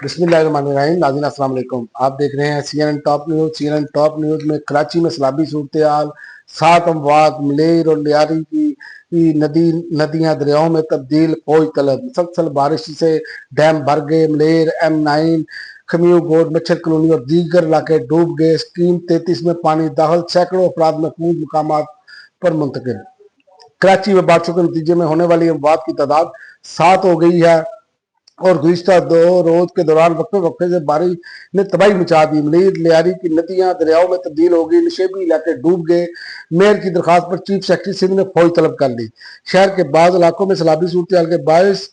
बिस्मिल्लाहिर्रहमानिर्रहीम। नाज़रीन अस्सलाम वालेकुम। आप देख रहे हैं CNN top news. CNN top news में कराची में सैलाबी सूरत हाल, 7 अमवात, मलेर और लियारी की नदियां दरियाओं में तब्दील, फौज तलब। मुसलसल बारिश से डैम भर गए। मलेर, M9, खमियो गोड, मच्छर कॉलोनी और दीगर इलाके डूब गए। स्कीम 33 में पानी दाखिल, सैकड़ों अफराद महफूज मकामात पर मुंतकिल। कराची में बारिशों के नतीजे में होने वाली अमवात की तादाद 7 हो गई है और गुज़िश्ता 2 रोज के दौरान वक्फे वक्फे से बारिश ने तबाही मचा दी। मलीर लियारी की नदियां दरियाओं में तब्दील हो गई, नशेबी इलाके डूब गए। मेयर की दरखास्त पर चीफ सेक्रेटरी सिंध ने फौज तलब कर ली। शहर के बाद इलाकों में सैलाबी सूरत हाल के बायस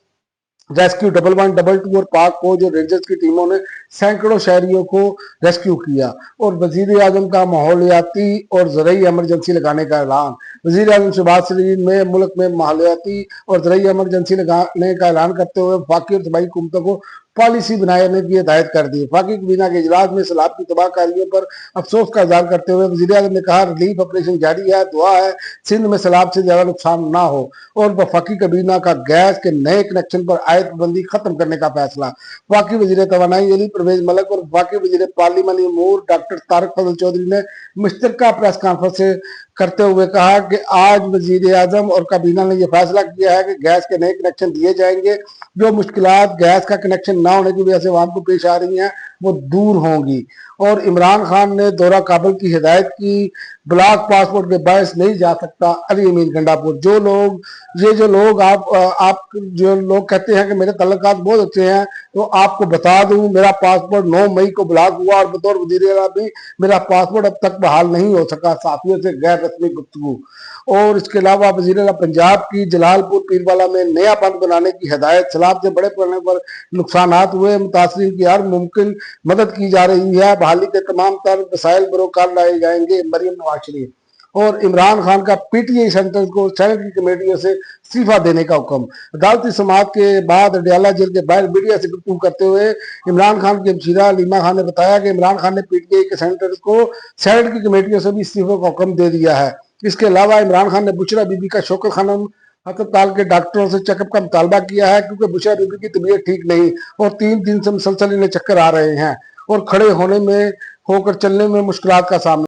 रेस्क्यू 112 और पाक फौज और रेंजर्स की टीमों ने सैकड़ों शहरियों को रेस्क्यू किया और वजीर आजम का माहौलियाती और ज़रूरी एमरजेंसी लगाने का ऐलान। वजीर आजम शहबाज शरीफ ने मुल्क में माहौलियाती और ज़रूरी एमरजेंसी लगाने का ऐलान करते हुए वफाकी और सूबाई हुकूमतों को पॉलिसी बनाने की हिदायत कर दी। वफाकी काबीना के इजलास में सैलाब की तबाहकारियों पर अफसोस का इजहार करते हुए वजीर आजम ने कहा, रिलीफ ऑपरेशन जारी है, दुआ है सिंध में सैलाब से ज्यादा नुकसान ना हो। और वफाकी काबीना का गैस के नए कनेक्शन पर आयत पाबंदी खत्म करने का फैसला। वफाकी वजीर तवानाई अली परवेज मलिक और वफाकी वजीर पार्लिमानी अमूर डॉक्टर तारिक फजल चौधरी ने मुश्तरका प्रेस कॉन्फ्रेंस करते हुए कहा कि आज वजीर आजम और काबीना ने यह फैसला किया है कि गैस के नए कनेक्शन दिए जाएंगे। जो मुश्किलात गैस का कनेक्शन ना होने की वजह से आवाम को पेश आ रही हैं वो दूर होंगी। और इमरान खान ने दौरा काबुल की हिदायत की, ब्लॉक पासपोर्ट के बायस नहीं जा सकता अली अमीन गंडापुर। जो लोग आप जो लोग कहते हैं कि मेरे तल्लुकात बहुत अच्छे हैं, तो आपको बता दूं मेरा पासपोर्ट 9 मई को ब्लॉक हुआ और बतौर वजीर आला भी मेरा पासपोर्ट अब तक बहाल नहीं हो सका। साथियों से गैर रस्मी गुफ्तगू। और इसके अलावा वजीर आला पंजाब की जलालपुर पीरवाला में नया बंद बनाने की हिदायत। सैलाब से बड़े पैमाने पर नुकसान हुए, मुतासरीन की हर मुमकिन मदद की जा रही है। बहाली के तमाम तर वसाइल बरोकार लाए जाएंगे, मरियम नवाज शरीफ। और इमरान खान का पीटीआई सेंटर को सेनेट की कमेटियों से इस्तीफा देने का हुक्म। अदालती समाअत के बाद अडयाला जेल के बाहर मीडिया से गुफ्तगू करते हुए इमरान खान की हमशीरा लीमा खान ने बताया कि इमरान खान ने पीटीआई के सेंटर को सेनेट की कमेटियों से भी इस्तीफे का हुक्म दे दिया है। इसके अलावा इमरान खान ने बुशरा बीबी का शौकत खानम अस्पताल के डॉक्टरों से चेकअप का मुतालबा किया है, क्योंकि बुशरा बीबी की तबीयत ठीक नहीं और 3 दिन से मुसलसल इन्हें चक्कर आ रहे हैं और खड़े होकर चलने में मुश्किलात का सामना।